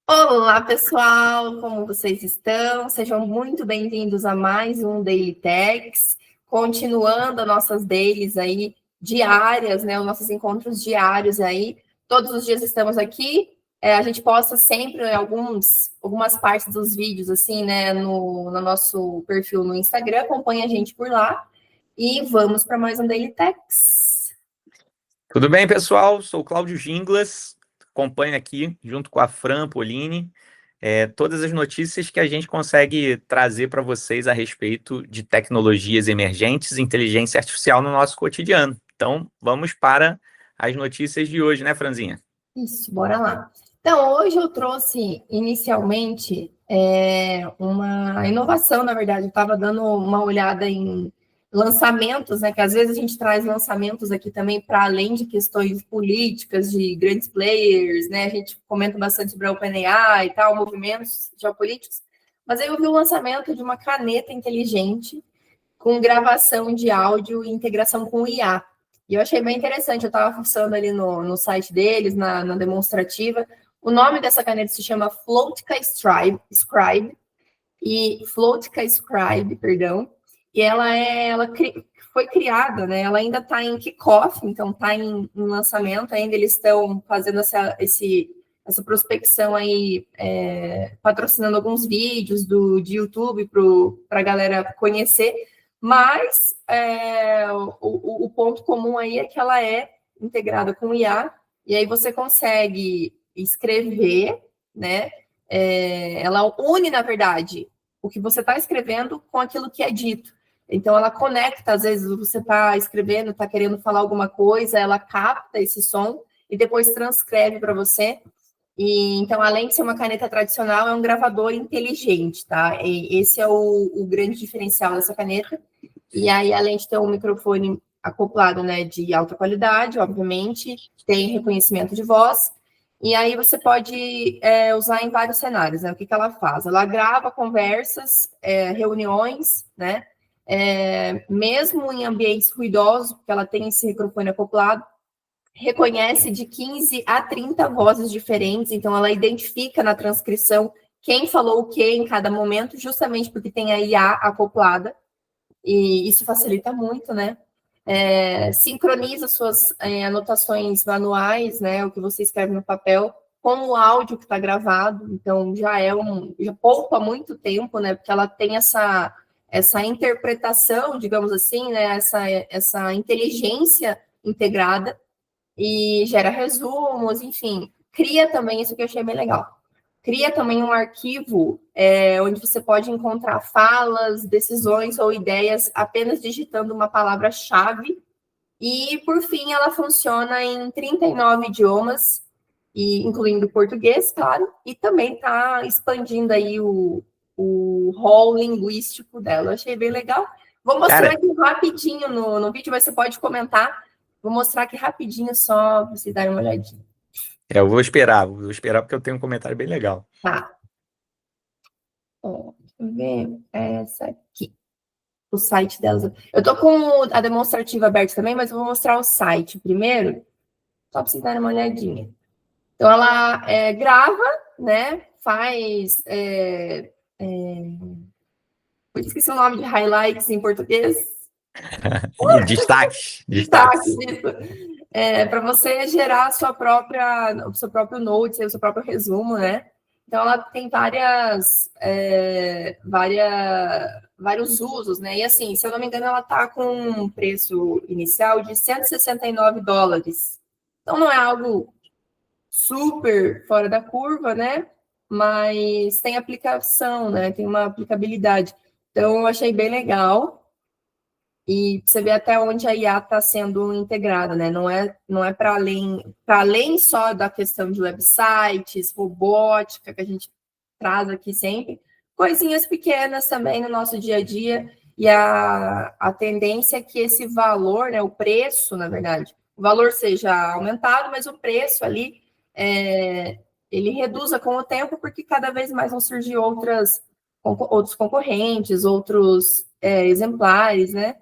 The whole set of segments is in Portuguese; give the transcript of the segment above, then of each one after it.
Olá, pessoal, como vocês estão? Sejam muito bem-vindos a mais um Daily Techs, continuando as nossas dailies aí diárias, né? Os nossos encontros diários aí. Todos os dias estamos aqui. A gente posta sempre algumas partes dos vídeos, assim, né, no nosso perfil no Instagram. Acompanhe a gente por lá. E vamos para mais um Daily Techs. Tudo bem, pessoal? Sou o Cláudio Ginglas, acompanho aqui, junto com a Fran Polini, todas as notícias que a gente consegue trazer para vocês a respeito de tecnologias emergentes e inteligência artificial no nosso cotidiano. Então, vamos para as notícias de hoje, né, Franzinha? Isso, bora lá. Então, hoje eu trouxe inicialmente uma inovação, na verdade. Eu estava dando uma olhada em lançamentos, né? Que às vezes a gente traz lançamentos aqui também para além de questões políticas, de grandes players, né? A gente comenta bastante sobre a OpenAI e tal, movimentos geopolíticos. Mas aí eu vi o lançamento de uma caneta inteligente com gravação de áudio e integração com o IA. E eu achei bem interessante, eu estava fuçando ali no site deles, na demonstrativa. O nome dessa caneta se chama Floatica Scribe, perdão. E foi criada, né? Ela ainda está em kickoff, então está em lançamento ainda. Eles estão fazendo essa prospecção aí, patrocinando alguns vídeos de YouTube para a galera conhecer. Mas o ponto comum aí é que ela é integrada com o IA, e aí você consegue escrever, né? Ela une, na verdade, o que você está escrevendo com aquilo que é dito. Então, ela conecta, às vezes, você está escrevendo, está querendo falar alguma coisa, ela capta esse som e depois transcreve para você. E, então, além de ser uma caneta tradicional, é um gravador inteligente, tá? E esse é o grande diferencial dessa caneta. E aí, além de ter um microfone acoplado, né, de alta qualidade, obviamente, tem reconhecimento de voz. E aí você pode usar em vários cenários, né? O que ela faz? Ela grava conversas, reuniões, né? Mesmo em ambientes ruidosos, porque ela tem esse microfone acoplado, reconhece de 15 a 30 vozes diferentes, então ela identifica na transcrição quem falou o que em cada momento, justamente porque tem a IA acoplada, e isso facilita muito, né? Sincroniza suas anotações manuais, né? O que você escreve no papel, com o áudio que está gravado, então já poupa muito tempo, né? Porque ela tem essa interpretação, digamos assim, né? Essa inteligência integrada e gera resumos, enfim, cria também isso que eu achei bem legal. Cria também um arquivo onde você pode encontrar falas, decisões ou ideias apenas digitando uma palavra-chave. E, por fim, ela funciona em 39 idiomas, incluindo o português, claro, e também está expandindo aí o rol linguístico dela. Eu achei bem legal. Vou mostrar Cara, aqui rapidinho no vídeo, mas você pode comentar. Vou mostrar aqui rapidinho só para vocês darem uma olhadinha. eu vou esperar porque eu tenho um comentário bem legal. Tá. Ó, deixa eu ver. Essa aqui. O site delas. Eu tô com a demonstrativa aberta também, mas eu vou mostrar o site primeiro, só para vocês darem uma olhadinha. Então, ela grava, né? Faz. Eu esqueci o nome de highlights em português. Destaques, Destaque destaques. disso. Para você gerar o seu próprio notes, o seu próprio resumo, né? Então, ela tem vários usos, né? E assim, se eu não me engano, ela está com um preço inicial de $169. Então, não é algo super fora da curva, né? Mas tem aplicação, né? Tem uma aplicabilidade. Então, eu achei bem legal. E você vê até onde a IA está sendo integrada, né? Não é para além só da questão de websites, robótica, que a gente traz aqui sempre, coisinhas pequenas também no nosso dia a dia. E a tendência é que esse valor, né, o preço, na verdade, o valor seja aumentado, mas o preço ali ele reduza com o tempo, porque cada vez mais vão surgir outros concorrentes, outros exemplares, né?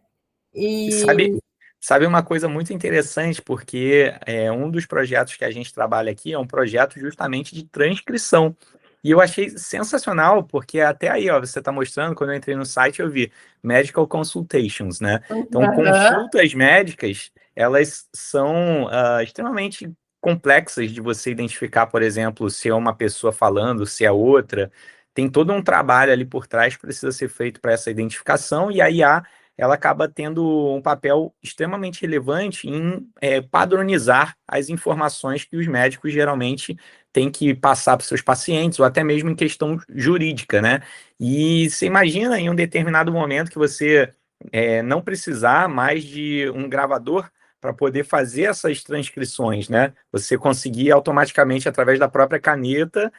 Sabe, E Sabe uma coisa muito interessante, porque um dos projetos que a gente trabalha aqui é um projeto justamente de transcrição. E eu achei sensacional, porque até aí, ó, você está mostrando, quando eu entrei no site, eu vi Medical Consultations, né? Então, Aham. consultas médicas, elas são extremamente complexas de você identificar, por exemplo, se é uma pessoa falando, se é outra. Tem todo um trabalho ali por trás que precisa ser feito para essa identificação, e a IA ela acaba tendo um papel extremamente relevante em padronizar as informações que os médicos geralmente têm que passar para os seus pacientes, ou até mesmo em questão jurídica, né? E você imagina em um determinado momento que você não precisar mais de um gravador para poder fazer essas transcrições, né? Você conseguir automaticamente, através da própria caneta,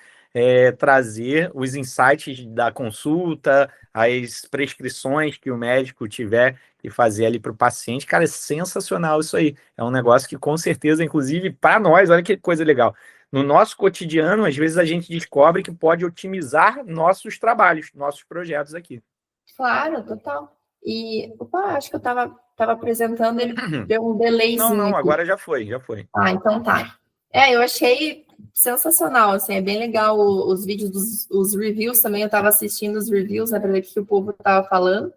trazer os insights da consulta, as prescrições que o médico tiver que fazer ali para o paciente. Cara, é sensacional isso aí. É um negócio que, com certeza, inclusive para nós, olha que coisa legal. No nosso cotidiano, às vezes a gente descobre que pode otimizar nossos trabalhos, nossos projetos aqui. Claro, total. E, opa, acho que eu tava apresentando, ele deu um Não, delayzinho não, aqui. agora já foi, já foi. Ah, então tá. Eu achei sensacional, assim, é bem legal os vídeos os reviews também, eu tava assistindo os reviews, né, para ver o que o povo tava falando,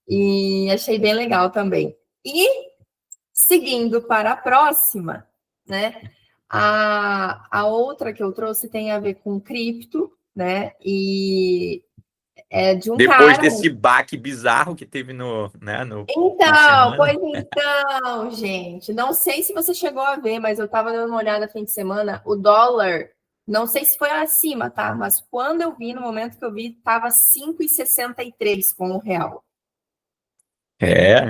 e achei bem legal também. E, seguindo para a próxima, né, a outra que eu trouxe tem a ver com cripto, né, e é de um Depois cara. desse baque bizarro que teve no fim de Então, semana. pois então, gente, não sei se você chegou a ver, mas eu estava dando uma olhada no fim de semana, o dólar, não sei se foi acima, tá? Mas quando eu vi, no momento que eu vi, estava 5,63 com o real.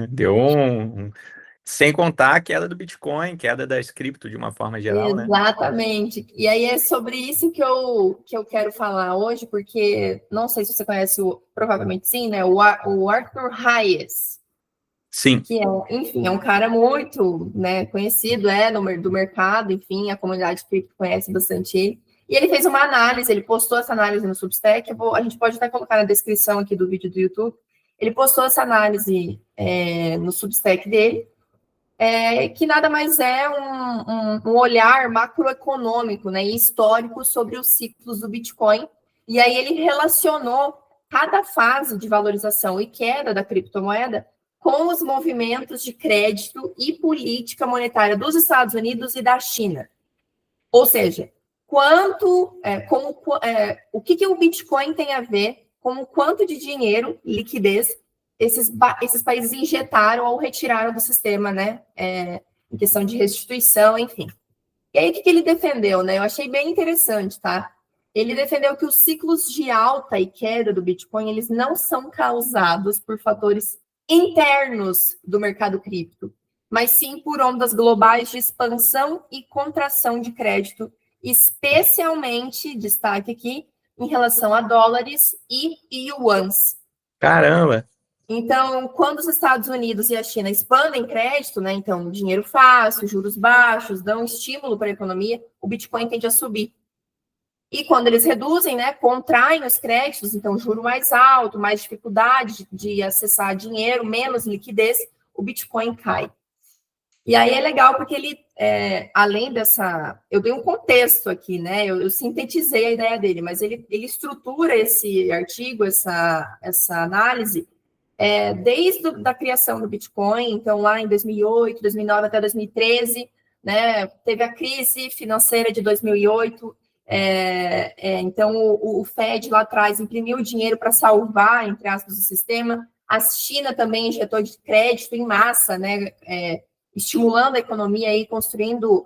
Deu sem contar a queda do Bitcoin, queda das cripto de uma forma geral, né? Exatamente. E aí é sobre isso que eu quero falar hoje, porque não sei se você conhece, provavelmente sim, né? O Arthur Hayes. Sim. Que enfim, é um cara muito, né, conhecido, do mercado, enfim, a comunidade que conhece bastante ele. E ele fez uma análise, ele postou essa análise no Substack, a gente pode até colocar na descrição aqui do vídeo do YouTube. Ele postou essa análise no Substack dele, que nada mais é um olhar macroeconômico, né, e histórico sobre os ciclos do Bitcoin. E aí ele relacionou cada fase de valorização e queda da criptomoeda com os movimentos de crédito e política monetária dos Estados Unidos e da China. Ou seja, o que o Bitcoin tem a ver com o quanto de dinheiro, liquidez, esses países injetaram ou retiraram do sistema, né? Em questão de restituição, enfim. E aí, o que ele defendeu, né? Eu achei bem interessante, tá? Ele defendeu que os ciclos de alta e queda do Bitcoin, eles não são causados por fatores internos do mercado cripto, mas sim por ondas globais de expansão e contração de crédito, especialmente, destaque aqui, em relação a dólares e yuans. Caramba! Então, quando os Estados Unidos e a China expandem crédito, né, então dinheiro fácil, juros baixos, dão estímulo para a economia, o Bitcoin tende a subir. E quando eles reduzem, né, contraem os créditos, então juro mais alto, mais dificuldade de acessar dinheiro, menos liquidez, o Bitcoin cai. E aí é legal porque ele, além dessa... Eu dei um contexto aqui, né? Eu sintetizei a ideia dele, mas ele estrutura esse artigo, essa análise, desde a criação do Bitcoin, então lá em 2008, 2009 até 2013, né? Teve a crise financeira de 2008, então o Fed lá atrás imprimiu dinheiro para salvar, entre aspas, o sistema. A China também injetou de crédito em massa, né? Estimulando a economia e construindo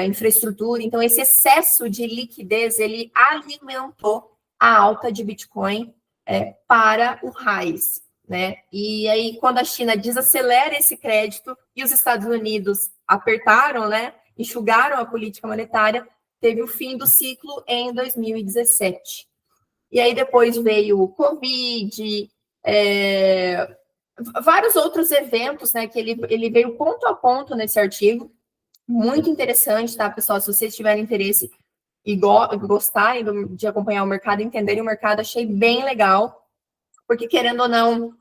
infraestrutura. Então, esse excesso de liquidez, ele alimentou a alta de Bitcoin para o raiz, né? E aí, quando a China desacelera esse crédito e os Estados Unidos apertaram, né? Enxugaram a política monetária, teve o fim do ciclo em 2017. E aí depois veio o Covid, vários outros eventos, né, que ele veio ponto a ponto nesse artigo, muito interessante, tá, pessoal? Se vocês tiverem interesse e gostarem de acompanhar o mercado, entenderem o mercado, achei bem legal, porque querendo ou não,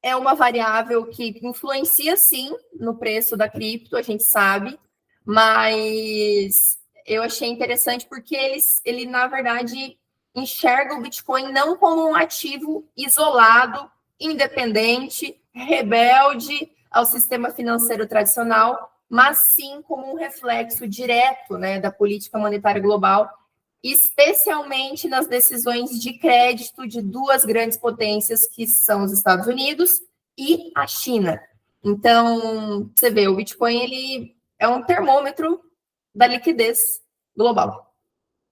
é uma variável que influencia, sim, no preço da cripto, a gente sabe, mas eu achei interessante porque ele na verdade, enxerga o Bitcoin não como um ativo isolado, independente, rebelde ao sistema financeiro tradicional, mas sim como um reflexo direto, né, da política monetária global, especialmente nas decisões de crédito de duas grandes potências, que são os Estados Unidos e a China. Então, você vê, o Bitcoin ele é um termômetro da liquidez global.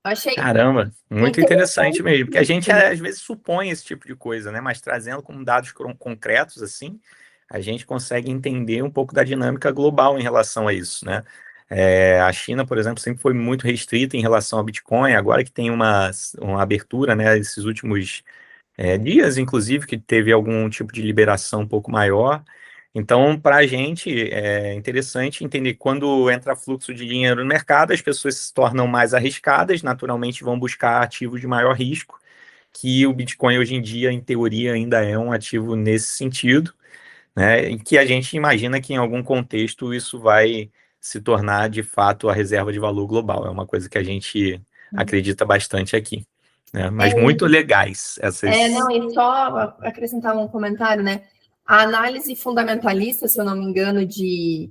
Eu achei Caramba, muito interessante interessante. mesmo, porque a gente às vezes supõe esse tipo de coisa, né? Mas trazendo como dados concretos assim, a gente consegue entender um pouco da dinâmica global em relação a isso, né? A China, por exemplo, sempre foi muito restrita em relação ao Bitcoin, agora que tem uma abertura, né? Esses últimos dias, inclusive, que teve algum tipo de liberação um pouco maior. Então, para a gente é interessante entender quando entra fluxo de dinheiro no mercado, as pessoas se tornam mais arriscadas, naturalmente vão buscar ativos de maior risco, que o Bitcoin hoje em dia, em teoria, ainda é um ativo nesse sentido, né? E que a gente imagina que em algum contexto isso vai se tornar de fato a reserva de valor global. É uma coisa que a gente acredita bastante aqui, né? Mas muito legais Não, essas. e só acrescentar um comentário, né? A análise fundamentalista, se eu não me engano, de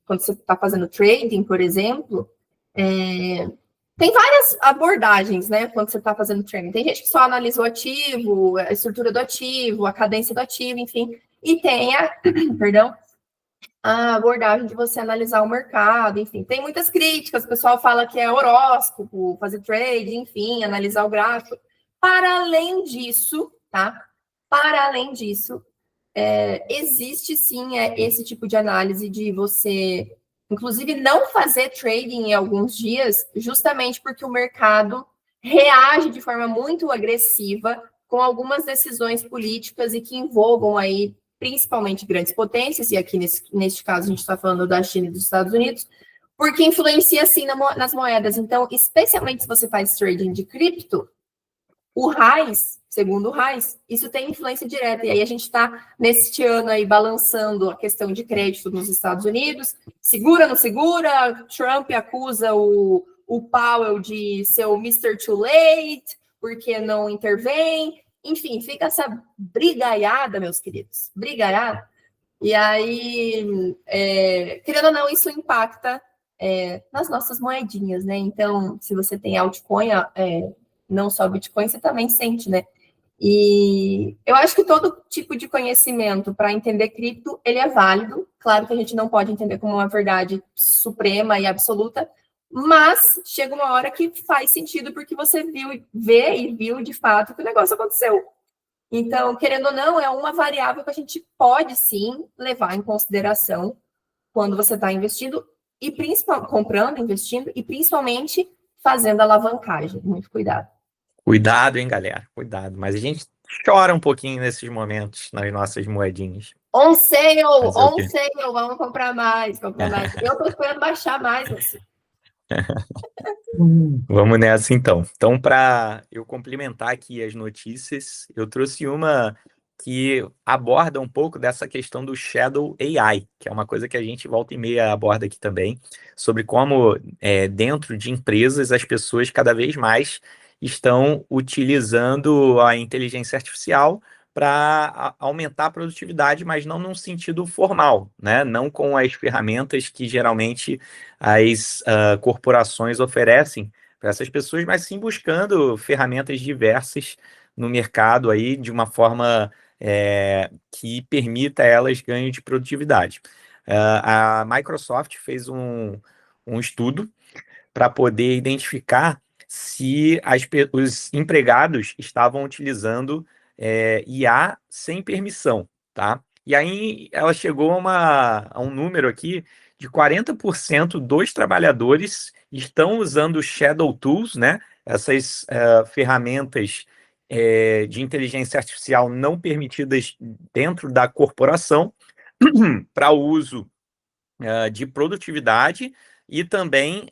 quando você está fazendo trading, por exemplo, tem várias abordagens, né? Quando você está fazendo trading. Tem gente que só analisa o ativo, a estrutura do ativo, a cadência do ativo, enfim. E tem perdão, a abordagem de você analisar o mercado, enfim. Tem muitas críticas, o pessoal fala que é horóscopo, fazer trade, enfim, analisar o gráfico. Para além disso, tá? Para além disso, existe sim esse tipo de análise de você, inclusive, não fazer trading em alguns dias, justamente porque o mercado reage de forma muito agressiva com algumas decisões políticas e que envolvam aí principalmente grandes potências, e aqui neste caso a gente está falando da China e dos Estados Unidos, porque influencia sim nas moedas. Então, especialmente se você faz trading de cripto, o RAIS, segundo o RAIS, isso tem influência direta. E aí a gente está, neste ano aí, balançando a questão de crédito nos Estados Unidos. Segura, não segura? Trump acusa o Powell de ser o Mr. Too Late, porque não intervém. Enfim, fica essa brigaiada, meus queridos. Brigaiada. E aí, querendo ou não, isso impacta nas nossas moedinhas, né? Então, se você tem altcoin, não só Bitcoin, você também sente, né? E eu acho que todo tipo de conhecimento para entender cripto, ele é válido. Claro que a gente não pode entender como uma verdade suprema e absoluta, mas chega uma hora que faz sentido porque você vê e viu de fato que o negócio aconteceu. Então, querendo ou não, é uma variável que a gente pode sim levar em consideração quando você está investindo e principalmente comprando, investindo e principalmente fazendo alavancagem. Muito cuidado. Cuidado, hein, galera? Cuidado. Mas a gente chora um pouquinho nesses momentos nas nossas moedinhas. On sale, Fazer o on quê? sale, vamos comprar mais, comprar mais. Eu tô esperando baixar mais, assim. Vamos nessa então. Então, para eu complementar aqui as notícias, eu trouxe uma que aborda um pouco dessa questão do Shadow AI, que é uma coisa que a gente volta e meia aborda aqui também, sobre como dentro de empresas as pessoas cada vez mais estão utilizando a inteligência artificial para aumentar a produtividade, mas não num sentido formal, né? Não com as ferramentas que geralmente as corporações oferecem para essas pessoas, mas sim buscando ferramentas diversas no mercado aí de uma forma que permita a elas ganho de produtividade. A Microsoft fez um estudo para poder identificar se os empregados estavam utilizando IA sem permissão, tá? E aí ela chegou a um número aqui de 40% dos trabalhadores estão usando Shadow Tools, né? Essas ferramentas de inteligência artificial não permitidas dentro da corporação para uso de produtividade e também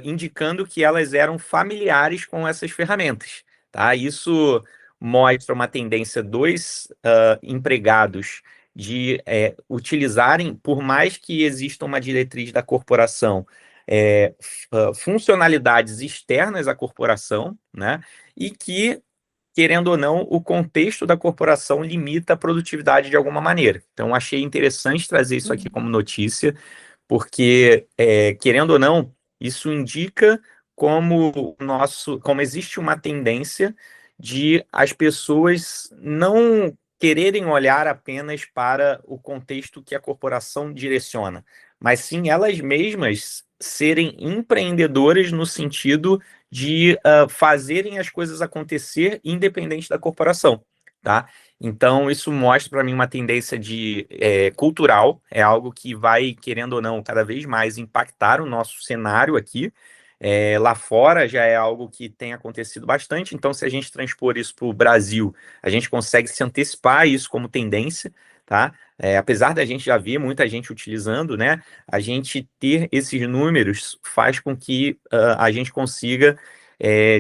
indicando que elas eram familiares com essas ferramentas, tá? Isso mostra uma tendência dos empregados de utilizarem, por mais que exista uma diretriz da corporação, funcionalidades externas à corporação, né? E que, querendo ou não, o contexto da corporação limita a produtividade de alguma maneira. Então, achei interessante trazer isso aqui como notícia, porque, querendo ou não, isso indica como existe uma tendência de as pessoas não quererem olhar apenas para o contexto que a corporação direciona, mas sim elas mesmas serem empreendedoras no sentido de fazerem as coisas acontecer independente da corporação, tá? Então, isso mostra para mim uma tendência cultural, é algo que vai, querendo ou não, cada vez mais impactar o nosso cenário aqui. Lá fora já é algo que tem acontecido bastante, então, se a gente transpor isso para o Brasil, a gente consegue se antecipar a isso como tendência, tá? Apesar da gente já ver muita gente utilizando, né? A gente ter esses números faz com que a gente consiga,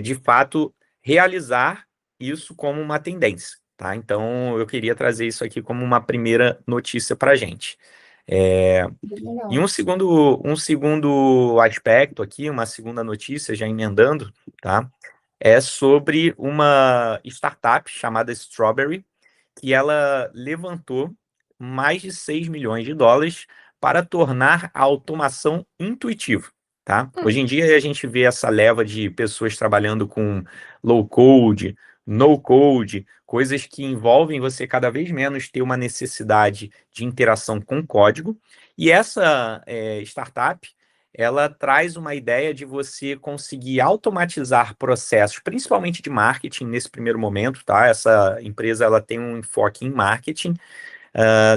de fato, realizar isso como uma tendência. Tá? Então, eu queria trazer isso aqui como uma primeira notícia para a gente. E um segundo aspecto aqui, uma segunda notícia, já emendando, tá? É sobre uma startup chamada Strawberry, que ela levantou mais de 6 milhões de dólares para tornar a automação intuitiva, tá? Hoje em dia a gente vê essa leva de pessoas trabalhando com low code, no code, coisas que envolvem você cada vez menos ter uma necessidade de interação com código. E essa startup, ela traz uma ideia de você conseguir automatizar processos, principalmente de marketing nesse primeiro momento, tá? Essa empresa ela tem um enfoque em marketing,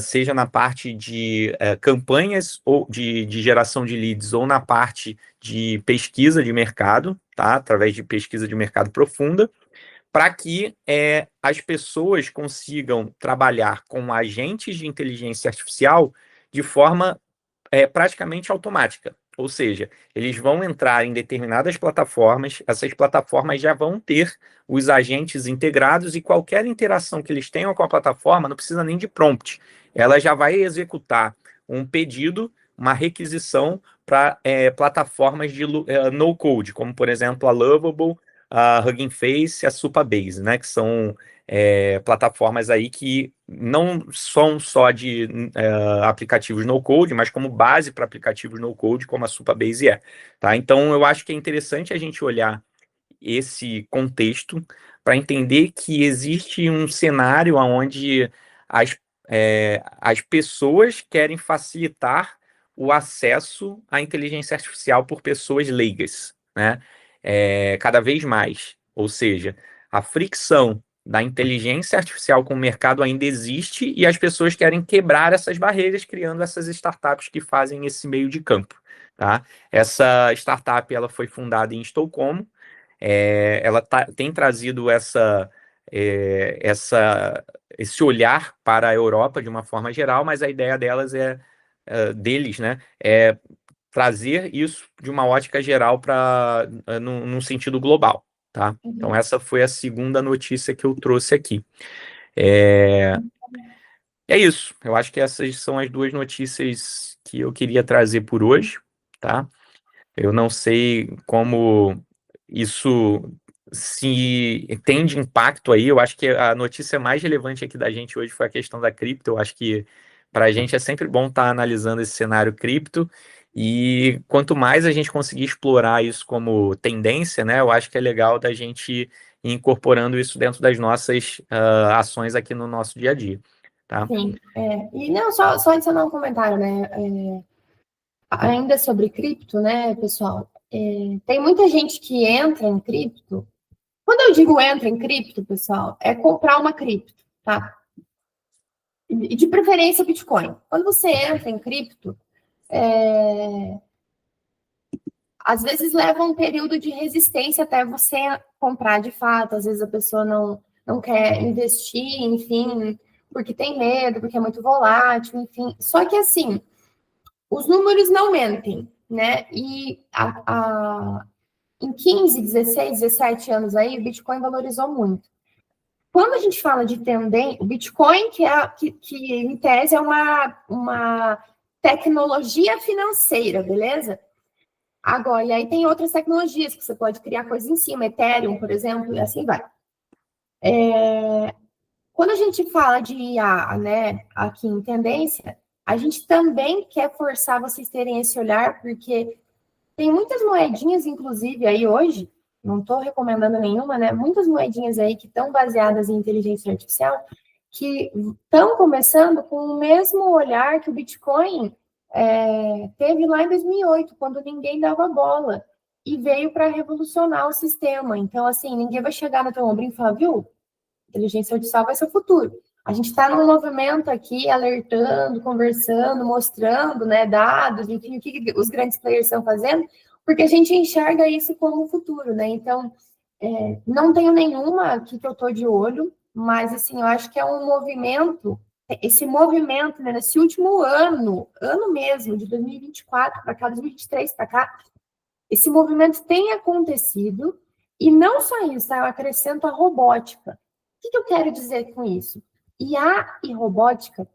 seja na parte de campanhas ou de geração de leads ou na parte de pesquisa de mercado, tá? Através de pesquisa de mercado profunda, para que as pessoas consigam trabalhar com agentes de inteligência artificial de forma praticamente automática. Ou seja, eles vão entrar em determinadas plataformas, essas plataformas já vão ter os agentes integrados e qualquer interação que eles tenham com a plataforma não precisa nem de prompt. Ela já vai executar um pedido, uma requisição para plataformas de no-code, como, por exemplo, a Lovable, a Hugging Face e a Supabase, né, que são plataformas aí que não são só de aplicativos no-code, mas como base para aplicativos no-code, como a Supabase é. Tá? Então, eu acho que é interessante a gente olhar esse contexto para entender que existe um cenário onde as pessoas querem facilitar o acesso à inteligência artificial por pessoas leigas, né? Cada vez mais. Ou seja, a fricção da inteligência artificial com o mercado ainda existe e as pessoas querem quebrar essas barreiras, criando essas startups que fazem esse meio de campo. Tá? Essa startup ela foi fundada em Estocolmo, ela tem trazido esse olhar para a Europa de uma forma geral, mas a ideia deles, né, é trazer isso de uma ótica geral para num sentido global, tá? Então essa foi a segunda notícia que eu trouxe aqui. É isso. Eu acho que essas são as duas notícias que eu queria trazer por hoje, tá? Eu não sei como isso se tem de impacto aí. Eu acho que a notícia mais relevante aqui da gente hoje foi a questão da cripto. Eu acho que para a gente é sempre bom estar analisando esse cenário cripto. E quanto mais a gente conseguir explorar isso como tendência, né? Eu acho que é legal da gente ir incorporando isso dentro das nossas ações aqui no nosso dia a dia, tá? Sim, e não, só adicionar um comentário, né? Ainda sobre cripto, né, pessoal? Tem muita gente que entra em cripto. Quando eu digo entra em cripto, pessoal, é comprar uma cripto, tá? E de preferência Bitcoin. Quando você entra em cripto, às vezes leva um período de resistência até você comprar de fato. Às vezes a pessoa não quer investir, enfim, porque tem medo, porque é muito volátil, enfim. Só que assim, os números não mentem, né? E em 15, 16, 17 anos aí, o Bitcoin valorizou muito. quando a gente fala de tendência, o Bitcoin, que em tese é uma tecnologia financeira, beleza? Agora, e aí tem outras tecnologias que você pode criar coisas em cima, Ethereum, por exemplo, e assim vai. Quando a gente fala de IA, né, aqui em tendência, a gente também quer forçar vocês terem esse olhar, porque tem muitas moedinhas, inclusive, aí hoje, não estou recomendando nenhuma, né? Muitas moedinhas aí que estão baseadas em inteligência artificial, que estão começando com o mesmo olhar que o Bitcoin teve lá em 2008, quando ninguém dava bola, e veio para revolucionar o sistema. Então, assim, ninguém vai chegar no teu ombrinho e falar, viu, inteligência artificial vai ser o futuro. A gente está num movimento aqui, alertando, conversando, mostrando, né, dados, enfim, o que os grandes players estão fazendo, porque a gente enxerga isso como o futuro, né? Então, não tenho nenhuma aqui que eu estou de olho, mas, assim, eu acho que é um movimento, esse movimento, né, nesse último ano mesmo, de 2024 para cá, 2023 para cá, esse movimento tem acontecido, e não só isso, tá? Eu acrescento a robótica. O que eu quero dizer com isso? IA e robótica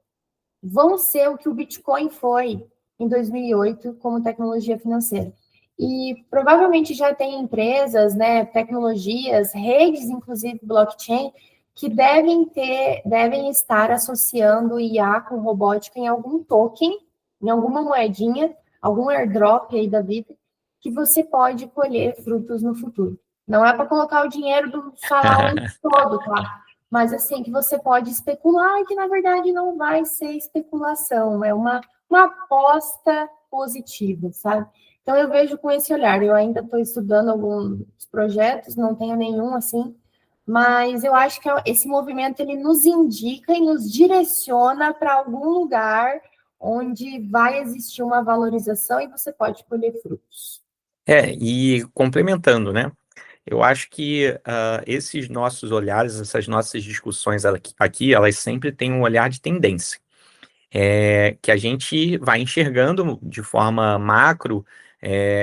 vão ser o que o Bitcoin foi em 2008 como tecnologia financeira. E provavelmente já tem empresas, né, tecnologias, redes, inclusive blockchain, que devem estar associando IA com robótica em algum token, em alguma moedinha, algum airdrop aí da vida, que você pode colher frutos no futuro. Não é para colocar o dinheiro do salário todo, tá? Mas assim, que você pode especular e que na verdade não vai ser especulação, é uma aposta positiva, sabe? Então eu vejo com esse olhar, eu ainda estou estudando alguns projetos, não tenho nenhum assim, mas eu acho que esse movimento ele nos indica e nos direciona para algum lugar onde vai existir uma valorização e você pode colher frutos. E complementando, né? Eu acho que esses nossos olhares, essas nossas discussões aqui, elas sempre têm um olhar de tendência. Que a gente vai enxergando de forma macro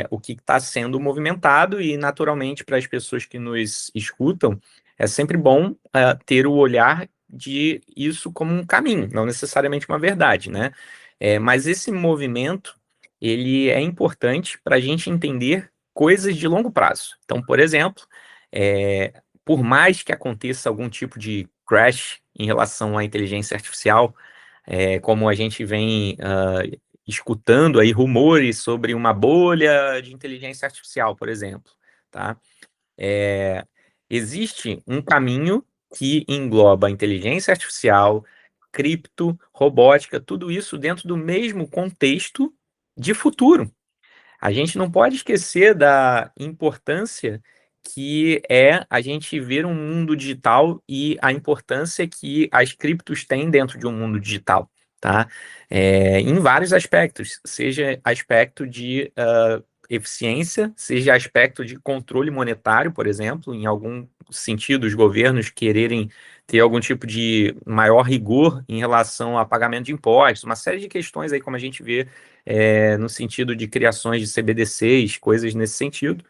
o que está sendo movimentado e, naturalmente, para as pessoas que nos escutam, é sempre bom ter o olhar de isso como um caminho, não necessariamente uma verdade, né? Mas esse movimento, ele é importante para a gente entender coisas de longo prazo. Então, por exemplo, por mais que aconteça algum tipo de crash em relação à inteligência artificial, como a gente vem escutando aí rumores sobre uma bolha de inteligência artificial, por exemplo, tá? Existe um caminho que engloba inteligência artificial, cripto, robótica, tudo isso dentro do mesmo contexto de futuro. A gente não pode esquecer da importância que é a gente ver um mundo digital e a importância que as criptos têm dentro de um mundo digital, tá? Em vários aspectos, seja aspecto de eficiência, seja aspecto de controle monetário, por exemplo, em algum sentido, os governos quererem ter algum tipo de maior rigor em relação a pagamento de impostos, uma série de questões aí, como a gente vê no sentido de criações de CBDCs, coisas nesse sentido.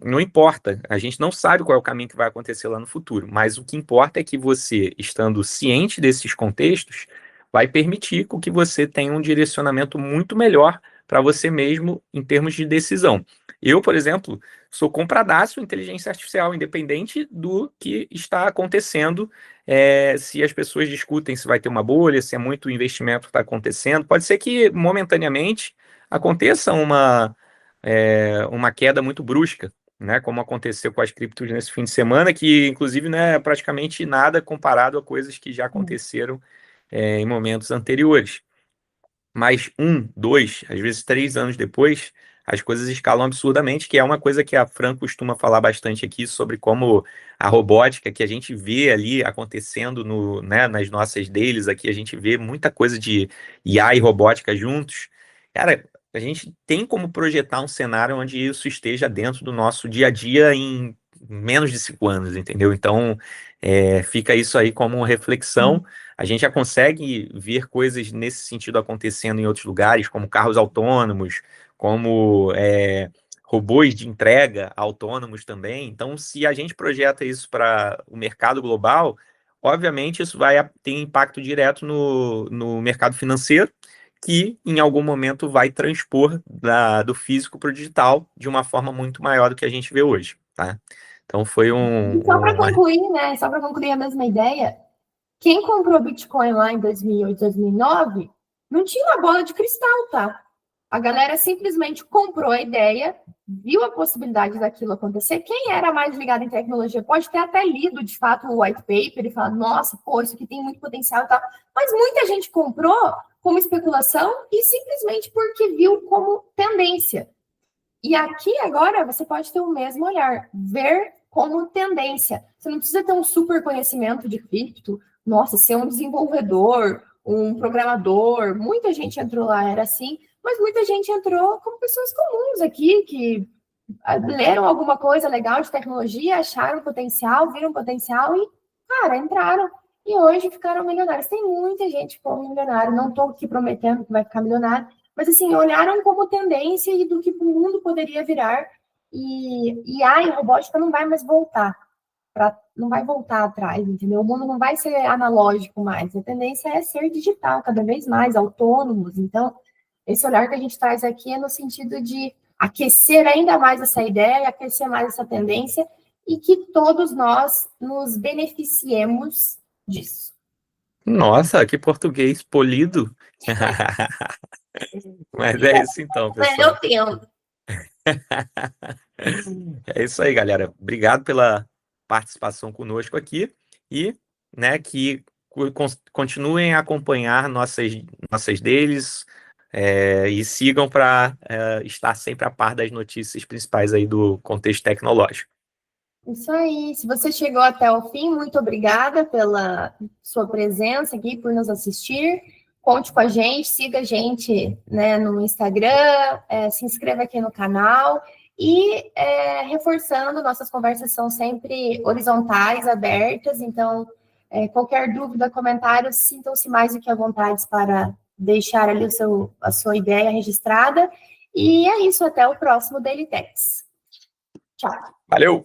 Não importa, a gente não sabe qual é o caminho que vai acontecer lá no futuro, mas o que importa é que você, estando ciente desses contextos, vai permitir que você tenha um direcionamento muito melhor para você mesmo em termos de decisão. Eu, por exemplo, sou compradaço em inteligência artificial, independente do que está acontecendo, se as pessoas discutem se vai ter uma bolha, se é muito investimento que está acontecendo. Pode ser que, momentaneamente, aconteça uma queda muito brusca, né, como aconteceu com as criptos nesse fim de semana, que inclusive não é praticamente nada comparado a coisas que já aconteceram em momentos anteriores. Mas 1, 2, às vezes 3 anos depois, as coisas escalam absurdamente, que é uma coisa que a Fran costuma falar bastante aqui sobre como a robótica que a gente vê ali acontecendo né, nas nossas dailies aqui, a gente vê muita coisa de IA e robótica juntos. Cara, a gente tem como projetar um cenário onde isso esteja dentro do nosso dia a dia em menos de 5 anos, entendeu? Então, fica isso aí como reflexão. A gente já consegue ver coisas nesse sentido acontecendo em outros lugares, como carros autônomos, como robôs de entrega autônomos também. Então, se a gente projeta isso para o mercado global, obviamente isso vai ter impacto direto no mercado financeiro, que em algum momento vai transpor do físico para o digital de uma forma muito maior do que a gente vê hoje, tá? Então foi E só para concluir, né? Só para concluir a mesma ideia, quem comprou Bitcoin lá em 2008, 2009, não tinha uma bola de cristal, tá? A galera simplesmente comprou a ideia, viu a possibilidade daquilo acontecer. Quem era mais ligado em tecnologia pode ter até lido, de fato, o white paper e falar, nossa, pô, isso aqui tem muito potencial e tal. Mas muita gente comprou como especulação e simplesmente porque viu como tendência. E aqui, agora, você pode ter o mesmo olhar, ver como tendência. Você não precisa ter um super conhecimento de cripto, nossa, ser um desenvolvedor, um programador. Muita gente entrou lá, era assim, mas muita gente entrou como pessoas comuns aqui, que leram alguma coisa legal de tecnologia, acharam potencial, viram potencial e, cara, entraram. E hoje ficaram milionários. Tem muita gente como milionário, não estou aqui prometendo que vai ficar milionário, mas assim, olharam como tendência e do que o mundo poderia virar. E a robótica não vai mais voltar. Não vai voltar atrás, entendeu? O mundo não vai ser analógico mais. A tendência é ser digital, cada vez mais, autônomos. Então, esse olhar que a gente traz aqui é no sentido de aquecer ainda mais essa ideia, aquecer mais essa tendência e que todos nós nos beneficiemos disso. Nossa, que português polido! Mas é isso então, pessoal. Eu tento. É isso aí, galera. Obrigado pela participação conosco aqui e, né, que continuem a acompanhar nossas deles e sigam para estar sempre a par das notícias principais aí do contexto tecnológico. Isso aí. Se você chegou até o fim, muito obrigada pela sua presença aqui, por nos assistir. Conte com a gente, siga a gente, né, no Instagram, se inscreva aqui no canal e reforçando, nossas conversas são sempre horizontais, abertas, então qualquer dúvida, comentário, sintam-se mais do que à vontade para deixar ali a sua ideia registrada. E é isso, até o próximo Daily Techs. Tchau. Valeu!